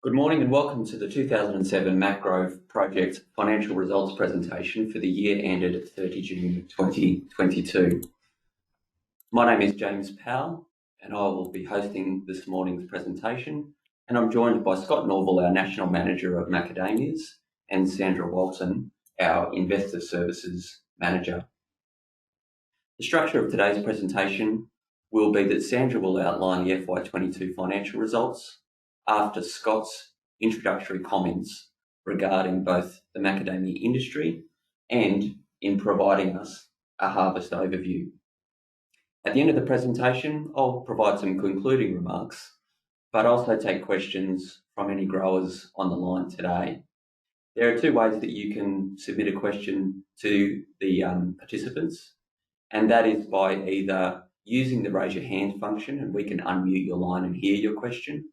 Good morning and welcome to the 2007 Macgrove Project Financial Results presentation for the year ended 30 June 2022. My name is James Powell and I will be hosting this morning's presentation, and I'm joined by Scott Norval, our National Manager of Macadamias, and Sandra Walton, our Investor Services Manager. The structure of today's presentation will be that Sandra will outline the FY22 financial results after Scott's introductory comments regarding both the macadamia industry and in providing us a harvest overview. At the end of the presentation, I'll provide some concluding remarks, but also take questions from any growers on the line today. There are two ways that you can submit a question to the participants, and that is by either using the raise your hand function and we can unmute your line and hear your question,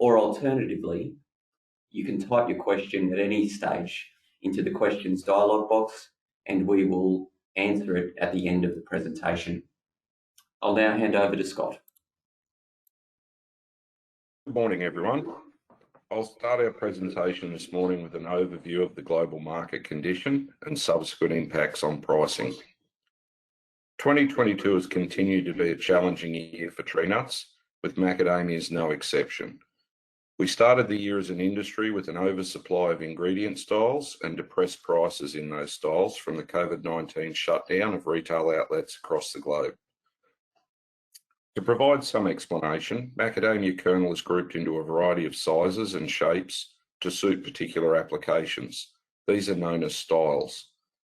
or alternatively, you can type your question at any stage into the questions dialog box and we will answer it at the end of the presentation. I'll now hand over to Scott. Good morning, everyone. I'll start our presentation this morning with an overview of the global market condition and subsequent impacts on pricing. 2022 has continued to be a challenging year for tree nuts, with macadamias no exception. We started the year as an industry with an oversupply of ingredient styles and depressed prices in those styles from the COVID-19 shutdown of retail outlets across the globe. To provide some explanation, macadamia kernel is grouped into a variety of sizes and shapes to suit particular applications. These are known as styles.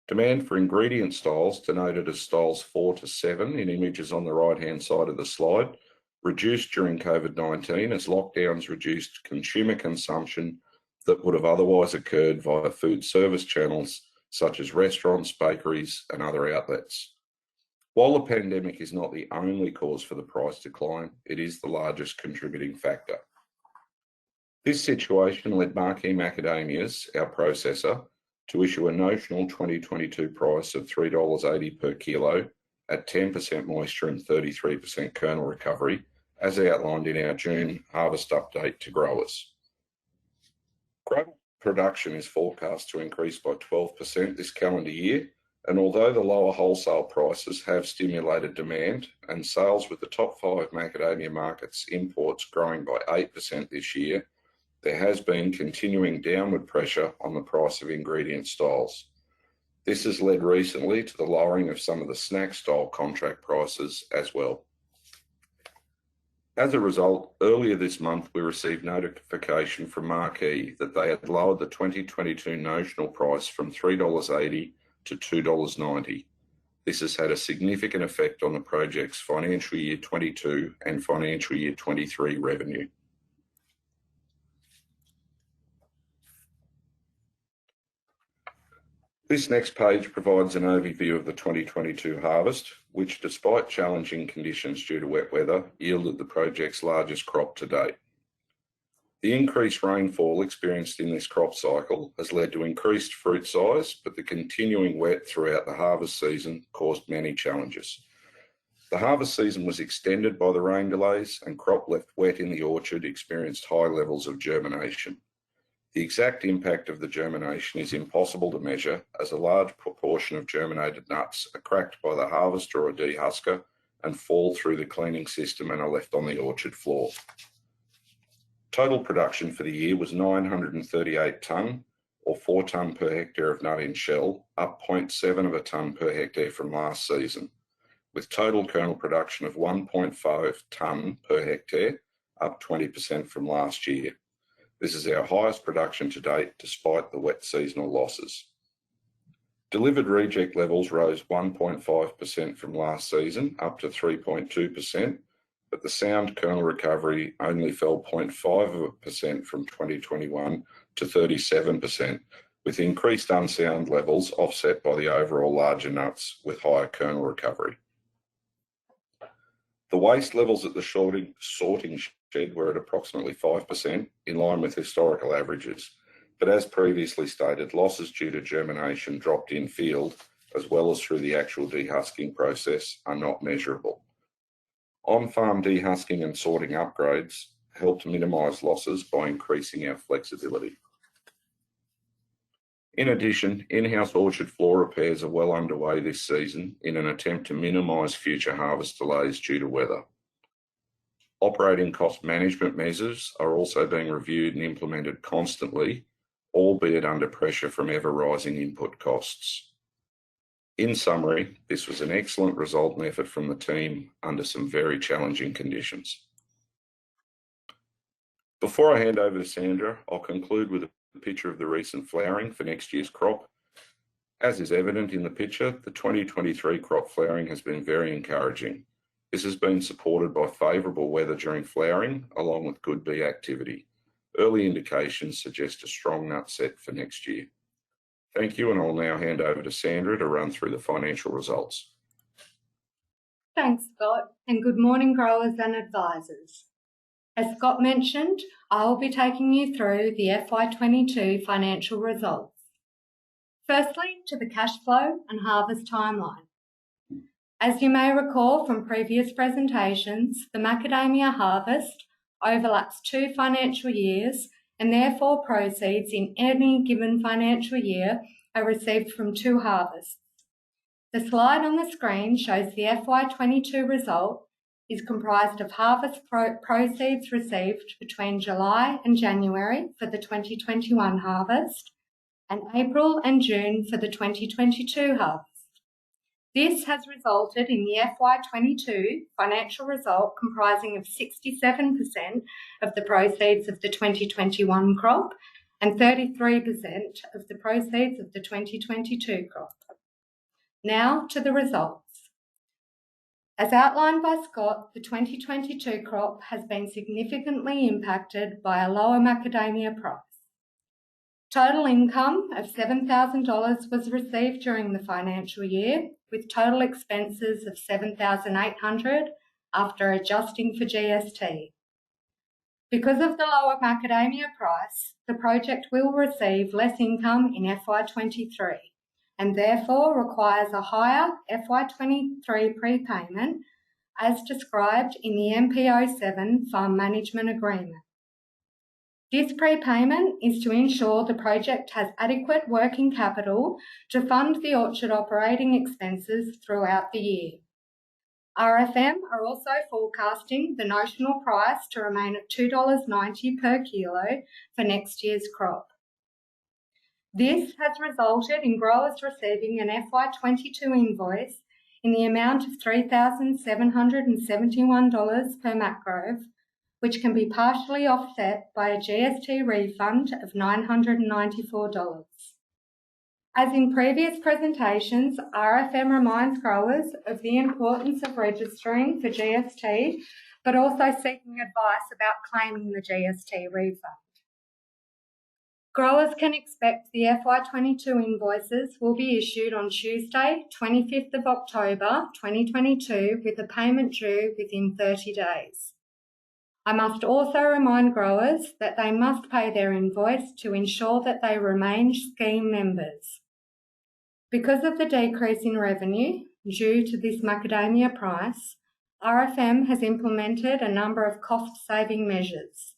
Demand for ingredient styles, denoted as styles 4 to 7 in images on the right-hand side of the slide, reduced during COVID-19 as lockdowns reduced consumer consumption that would have otherwise occurred via food service channels such as restaurants, bakeries, and other outlets. While the pandemic is not the only cause for the price decline, it is the largest contributing factor. This situation led Marquee Macadamias, our processor, to issue a notional 2022 price of $3.80 per kilo at 10% moisture and 33% kernel recovery, as outlined in our June harvest update to growers. Global production is forecast to increase by 12% this calendar year, and although the lower wholesale prices have stimulated demand and sales with the top 5 macadamia markets imports growing by 8% this year, there has been continuing downward pressure on the price of ingredient styles. This has led recently to the lowering of some of the snack style contract prices as well. As a result, earlier this month we received notification from Marquee that they had lowered the 2022 notional price from $3.80 to $2.90. This has had a significant effect on the project's financial year 22 and financial year 23 revenue. This next page provides an overview of the 2022 harvest, which, despite challenging conditions due to wet weather, yielded the project's largest crop to date. The increased rainfall experienced in this crop cycle has led to increased fruit size, but the continuing wet throughout the harvest season caused many challenges. The harvest season was extended by the rain delays, and crop left wet in the orchard experienced high levels of germination. The exact impact of the germination is impossible to measure, as a large proportion of germinated nuts are cracked by the harvester or dehusker and fall through the cleaning system and are left on the orchard floor. Total production for the year was 938 tonne, or 4 tonne per hectare of nut in shell, up 0.7 of a tonne per hectare from last season, with total kernel production of 1.5 tonne per hectare, up 20% from last year. This is our highest production to date despite the wet seasonal losses. Delivered reject levels rose 1.5% from last season, up to 3.2%, but the sound kernel recovery only fell 0.5% from 2021 to 37%, with increased unsound levels offset by the overall larger nuts with higher kernel recovery. The waste levels at the sorting shed were at approximately 5%, in line with historical averages, but as previously stated, losses due to germination dropped in field, as well as through the actual dehusking process, are not measurable. On-farm dehusking and sorting upgrades helped minimise losses by increasing our flexibility. In addition, in-house orchard floor repairs are well underway this season in an attempt to minimise future harvest delays due to weather. Operating cost management measures are also being reviewed and implemented constantly, albeit under pressure from ever-rising input costs. In summary, this was an excellent result and effort from the team under some very challenging conditions. Before I hand over to Sandra, I'll conclude with a picture of the recent flowering for next year's crop. As is evident in the picture, the 2023 crop flowering has been very encouraging. This has been supported by favourable weather during flowering, along with good bee activity. Early indications suggest a strong nut set for next year. Thank you, and I'll now hand over to Sandra to run through the financial results. Thanks, Scott, and good morning, growers and advisors. As Scott mentioned, I will be taking you through the FY22 financial results. Firstly, to the cash flow and harvest timeline. As you may recall from previous presentations, the macadamia harvest overlaps 2 financial years, and therefore proceeds in any given financial year are received from 2 harvests. The slide on the screen shows the FY22 result is comprised of harvest proceeds received between July and January for the 2021 harvest and April and June for the 2022 harvest. This has resulted in the FY22 financial result comprising of 67% of the proceeds of the 2021 crop and 33% of the proceeds of the 2022 crop. Now to the results. As outlined by Scott, the 2022 crop has been significantly impacted by a lower macadamia price. Total income of $7,000 was received during the financial year, with total expenses of $7,800 after adjusting for GST. Because of the lower macadamia price, the project will receive less income in FY23 and therefore requires a higher FY23 prepayment as described in the MPO7 Farm Management Agreement. This prepayment is to ensure the project has adequate working capital to fund the orchard operating expenses throughout the year. RFM are also forecasting the notional price to remain at $2.90 per kilo for next year's crop. This has resulted in growers receiving an FY22 invoice in the amount of $3,771 per Macgrove, which can be partially offset by a GST refund of $994. As in previous presentations, RFM reminds growers of the importance of registering for GST, but also seeking advice about claiming the GST refund. Growers can expect the FY22 invoices will be issued on Tuesday, 25th of October 2022, with a payment due within 30 days. I must also remind growers that they must pay their invoice to ensure that they remain scheme members. Because of the decrease in revenue due to this macadamia price, RFM has implemented a number of cost-saving measures.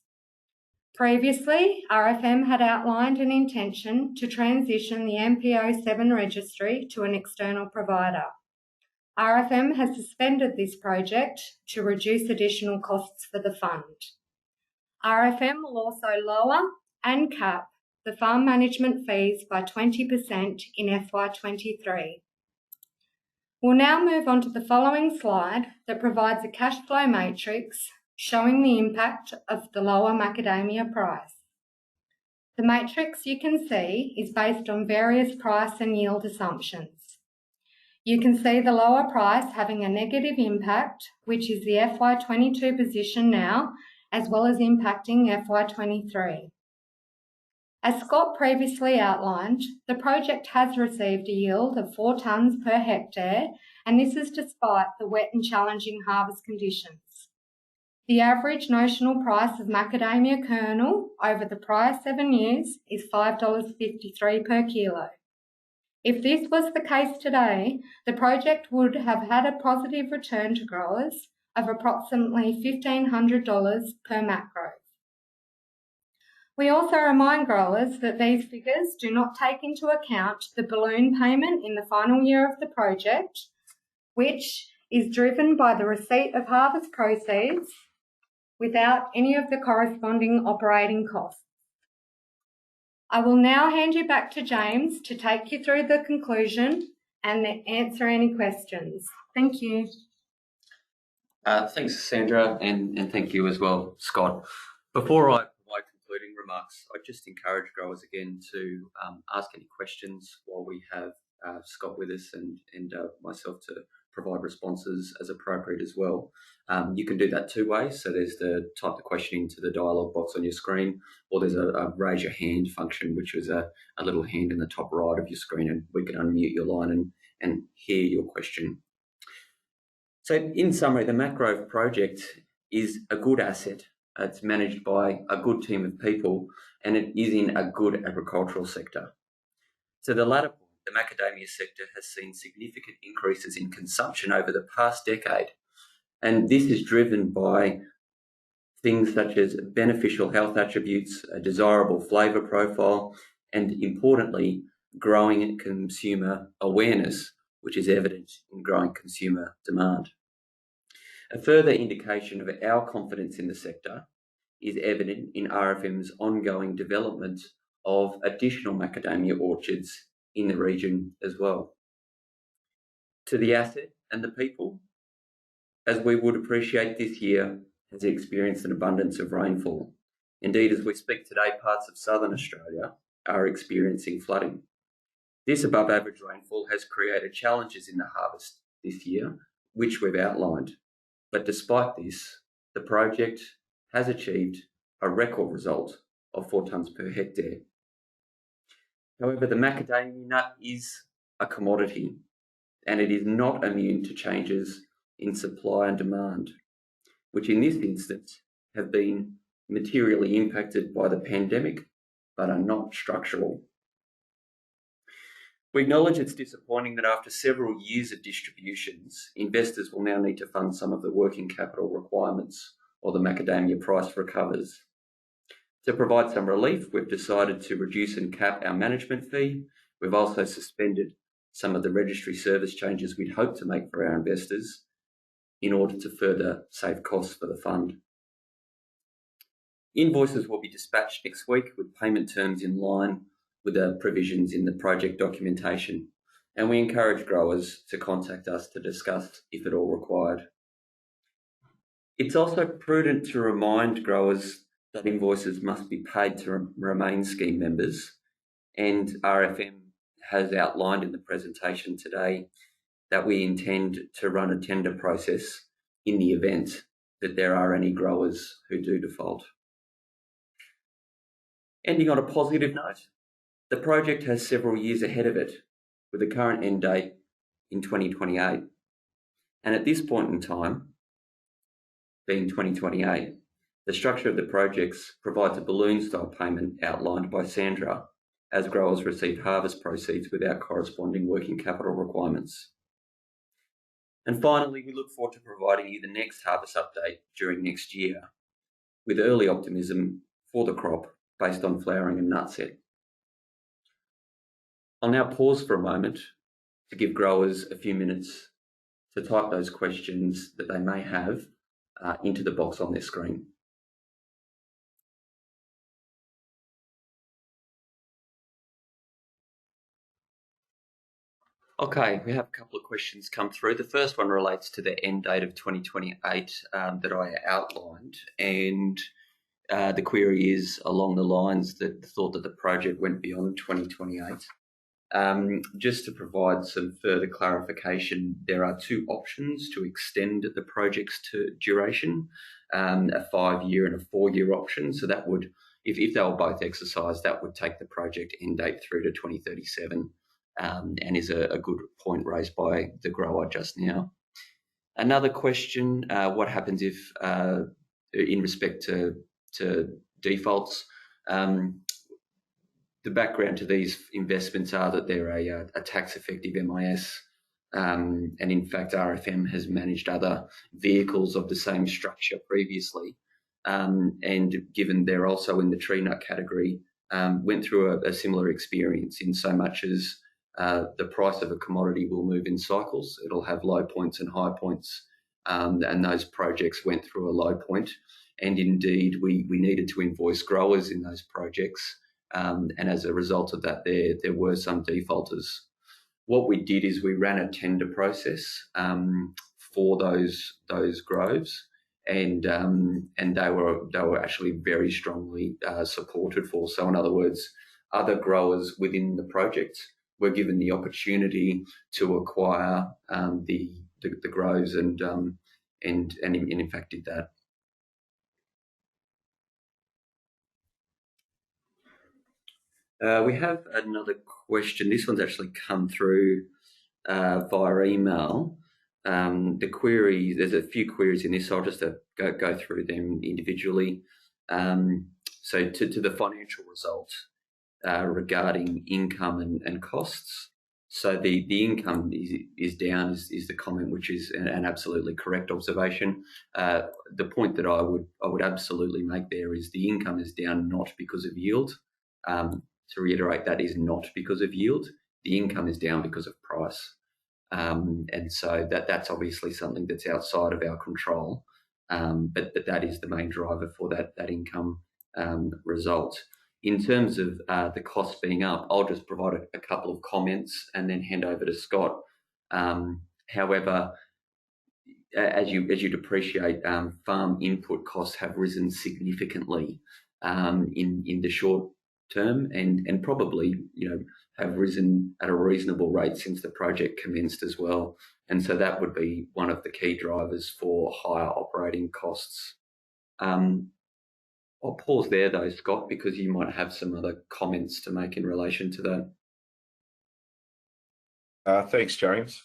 Previously, RFM had outlined an intention to transition the MPO7 registry to an external provider. RFM has suspended this project to reduce additional costs for the fund. RFM will also lower and cap the farm management fees by 20% in FY23. We'll now move on to the following slide that provides a cash flow matrix showing the impact of the lower macadamia price. The matrix you can see is based on various price and yield assumptions. You can see the lower price having a negative impact, which is the FY22 position now, as well as impacting FY23. As Scott previously outlined, the project has received a yield of 4 tonnes per hectare, and this is despite the wet and challenging harvest conditions. The average notional price of macadamia kernel over the prior 7 years is $5.53 per kilo. If this was the case today, the project would have had a positive return to growers of approximately $1,500 per Macgrove. We also remind growers that these figures do not take into account the balloon payment in the final year of the project, which is driven by the receipt of harvest proceeds without any of the corresponding operating costs. I will now hand you back to James to take you through the conclusion and answer any questions. Thank you. Thanks, Sandra, and thank you as well, Scott. Before I provide concluding remarks, I just encourage growers again to ask any questions while we have Scott with us and myself to provide responses as appropriate as well. You can do that two ways. So there's the type the question into the dialog box on your screen, or there's a raise your hand function, which is a little hand in the top right of your screen, and we can unmute your line and hear your question. So in summary, the Macgrove project is a good asset. It's managed by a good team of people, and it is in a good agricultural sector. To the latter point, the macadamia sector has seen significant increases in consumption over the past decade, and this is driven by things such as beneficial health attributes, a desirable flavour profile, and importantly, growing consumer awareness, which is evident in growing consumer demand. A further indication of our confidence in the sector is evident in RFM's ongoing development of additional macadamia orchards in the region as well. To the asset and the people, as we would appreciate, this year has experienced an abundance of rainfall. Indeed, as we speak today, parts of southern Australia are experiencing flooding. This above average rainfall has created challenges in the harvest this year, which we've outlined. But despite this, the project has achieved a record result of 4 tonnes per hectare. However, the macadamia nut is a commodity, and it is not immune to changes in supply and demand, which in this instance have been materially impacted by the pandemic, but are not structural. We acknowledge it's disappointing that after several years of distributions, investors will now need to fund some of the working capital requirements while the macadamia price recovers. To provide some relief, we've decided to reduce and cap our management fee. We've also suspended some of the registry service changes we'd hoped to make for our investors in order to further save costs for the fund. Invoices will be dispatched next week with payment terms in line with the provisions in the project documentation, and we encourage growers to contact us to discuss if at all required. It's also prudent to remind growers that invoices must be paid to remain scheme members, and RFM has outlined in the presentation today that we intend to run a tender process in the event that there are any growers who do default. Ending on a positive note, the project has several years ahead of it, with a current end date in 2028. And at this point in time, being 2028, the structure of the projects provides a balloon-style payment outlined by Sandra as growers receive harvest proceeds without corresponding working capital requirements. And finally, we look forward to providing you the next harvest update during next year, with early optimism for the crop based on flowering and nut set. I'll now pause for a moment to give growers a few minutes to type those questions that they may have into the box on their screen. Okay, we have a couple of questions come through. The first one relates to the end date of 2028 that I outlined, and the query is along the lines that the thought that the project went beyond 2028. Just to provide some further clarification, there are 2 options to extend the project's duration, a 5-year and a 4-year option. So that would, if they were both exercised, that would take the project end date through to 2037, and is a good point raised by the grower just now. Another question, what happens if, in respect to defaults, the background to these investments are that they're a tax-effective MIS, and in fact RFM has managed other vehicles of the same structure previously, and given they're also in the tree nut category, went through a similar experience in so much as the price of a commodity will move in cycles. It'll have low points and high points, and those projects went through a low point. And indeed, we needed to invoice growers in those projects, and as a result of that, there were some defaulters. What we did is we ran a tender process for those groves, and they were actually very strongly supported for. So in other words, other growers within the project were given the opportunity to acquire the groves, and in fact did that. We have another question. This one's actually come through via email. The query, there's a few queries in this, so I'll just go through them individually. So to the financial results regarding income and costs. So the income is down is the comment, which is an absolutely correct observation. The point that I would absolutely make there is the income is down not because of yield. To reiterate, that is not because of yield. The income is down because of price. And so that's obviously something that's outside of our control, but that is the main driver for that income result. In terms of the costs being up, I'll just provide a couple of comments and then hand over to Scott. However, as you'd appreciate, farm input costs have risen significantly in the short term, and probably have risen at a reasonable rate since the project commenced as well. And so that would be one of the key drivers for higher operating costs. I'll pause there though, Scott, because you might have some other comments to make in relation to that. Thanks, James.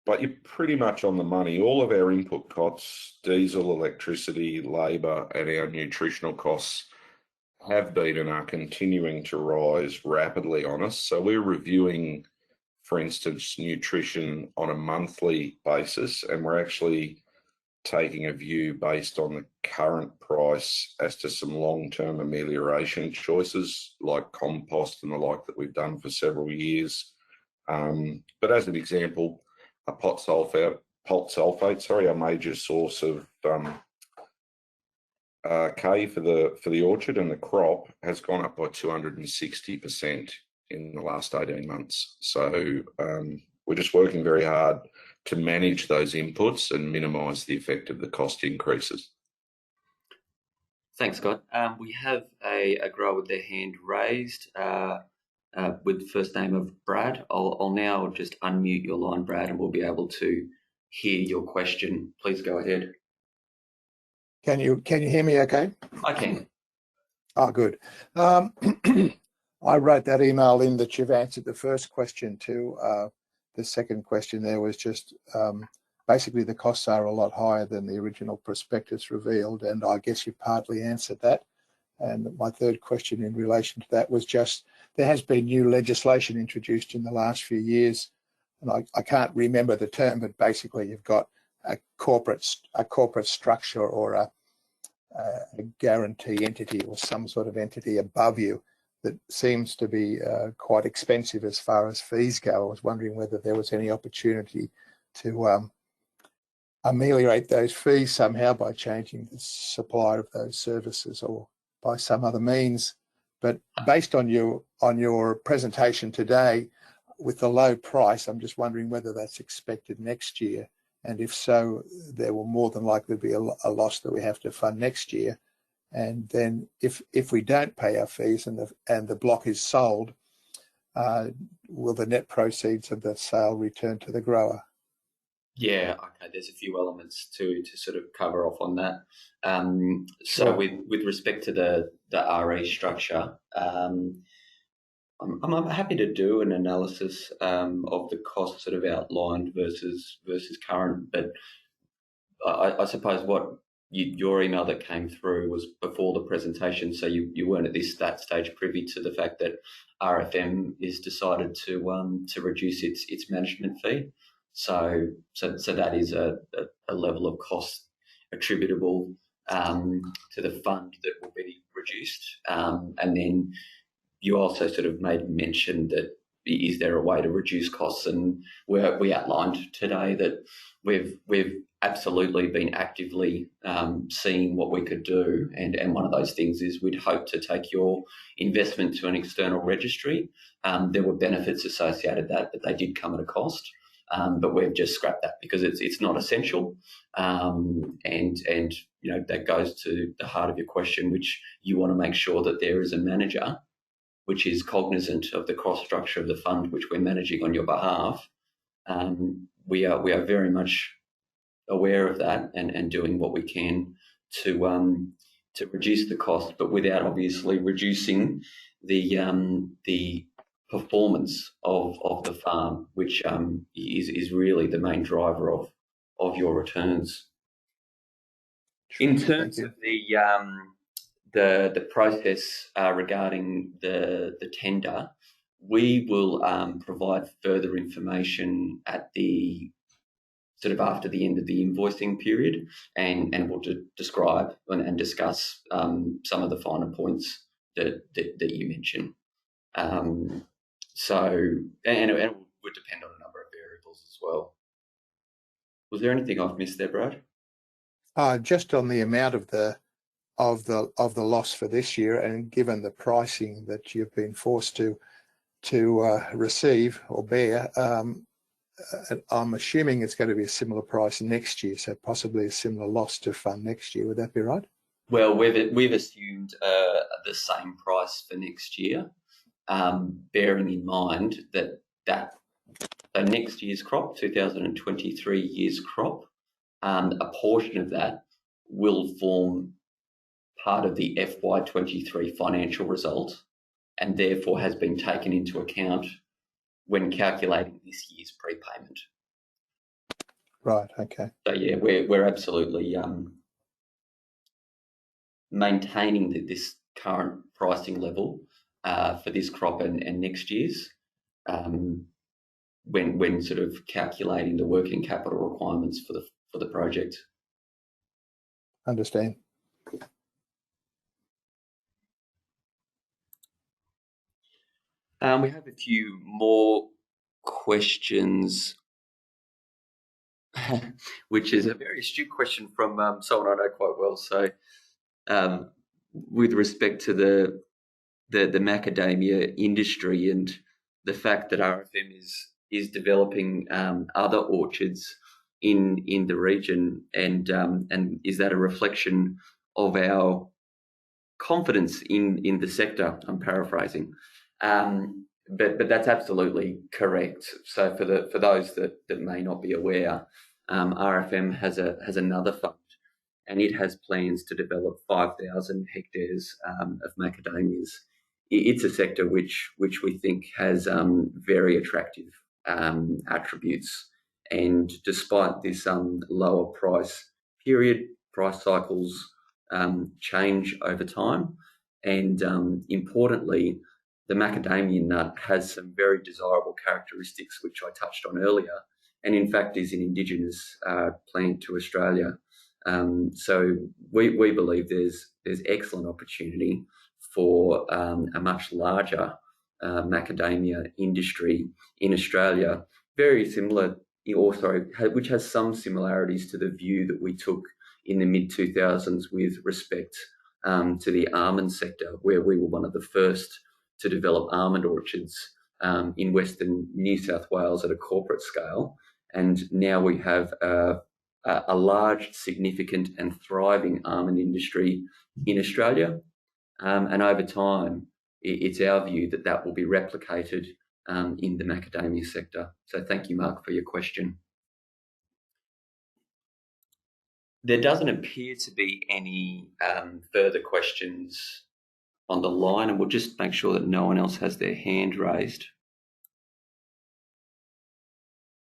But you're pretty much on the money. All of our input costs, diesel, electricity, labour, and our nutritional costs have been and are continuing to rise rapidly on us. So we're reviewing, for instance, nutrition on a monthly basis, and we're actually taking a view based on the current price as to some long-term amelioration choices like compost and the like that we've done for several years. But as an example, a pot sulfate, our major source of K for the orchard and the crop, has gone up by 260% in the last 18 months. So we're just working very hard to manage those inputs and minimise the effect of the cost increases. Thanks, Scott. We have a grower with their hand raised with the first name of Brad. I'll now just unmute your line, Brad, and we'll be able to hear your question. Please go ahead. Can you hear me okay? I can. Oh, good. I wrote that email in that you've answered the first question to. The second question there was just basically the costs are a lot higher than the original prospectus revealed, and I guess you partly answered that. And my third question in relation to that was just there has been new legislation introduced in the last few years, and I can't remember the term, but basically you've got a corporate structure or a guarantee entity or some sort of entity above you that seems to be quite expensive as far as fees go. I was wondering whether there was any opportunity to ameliorate those fees somehow by changing the supply of those services or by some other means. But based on your presentation today, with the low price, I'm just wondering whether that's expected next year. And if so, there will more than likely be a loss that we have to fund next year. And then if we don't pay our fees and the block is sold, will the net proceeds of the sale return to the grower? Yeah, okay. There's a few elements to sort of cover off on that. So Sure. with respect to the RE structure, I'm happy to do an analysis of the costs sort of outlined versus current, but I suppose what your email that came through was before the presentation, so you weren't at that stage privy to the fact that RFM is decided to reduce its management fee. So that is a level of cost attributable to the fund that will be reduced. And then you also sort of made mention that is there a way to reduce costs? And we outlined today that we've absolutely been actively seeing what we could do. And one of those things is we'd hope to take your investment to an external registry. There were benefits associated with that, but they did come at a cost. But we've just scrapped that because it's not essential. And you know, that goes to the heart of your question, which you want to make sure that there is a manager which is cognizant of the cost structure of the fund which we're managing on your behalf. We are very much aware of that and doing what we can to reduce the cost, but without obviously reducing the performance of the farm, which is really the main driver of your returns. In terms of the process regarding the tender, we will provide further information at the sort of after the end of the invoicing period, and we'll describe and discuss some of the finer points that you mentioned. So, and it would depend on a number of variables as well. Was there anything I've missed there, Brad? Just on the amount of the loss for this year, and given the pricing that you've been forced to receive or bear, I'm assuming it's going to be a similar price next year, so possibly a similar loss to fund next year. Would that be right? Well, we've assumed the same price for next year, bearing in mind that so next year's crop, 2023 year's crop, a portion of that will form part of the FY23 financial result, and therefore has been taken into account when calculating this year's prepayment. Right. Okay. So yeah, we're absolutely maintaining this current pricing level for this crop and next year's when sort of calculating the working capital requirements for the project. Understand. We have a few more questions, which is a very astute question from someone I know quite well. So, with respect to the macadamia industry and the fact that RFM is developing other orchards in the region, and is that a reflection of our confidence in the sector? I'm paraphrasing. But that's absolutely correct. So for those that may not be aware, RFM has another fund, and it has plans to develop 5,000 hectares of macadamias. It's a sector which we think has very attractive attributes, and despite this lower price cycles change over time, and importantly, the macadamia nut has some very desirable characteristics, which I touched on earlier, and in fact is an indigenous plant to Australia. So we believe there's excellent opportunity for a much larger macadamia industry in Australia, very similar, which has some similarities to the view that we took in the mid-2000s with respect to the almond sector, where we were one of the first to develop almond orchards in Western New South Wales at a corporate scale. And now we have a large, significant and thriving almond industry in Australia. And over time, it's our view that will be replicated in the macadamia sector. So thank you, Mark, for your question. There doesn't appear to be any further questions on the line, and we'll just make sure that no one else has their hand raised.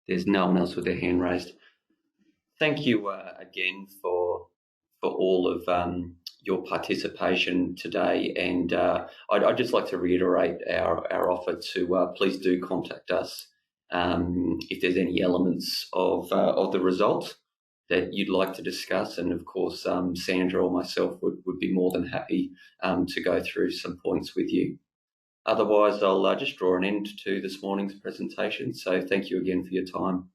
There's no one else with their hand raised. Thank you again for all of your participation today, and I'd just like to reiterate our offer to please do contact us if there's any elements of the result that you'd like to discuss. And of course, Sandra or myself would be more than happy to go through some points with you. Otherwise, I'll just draw an end to this morning's presentation. So thank you again for your time.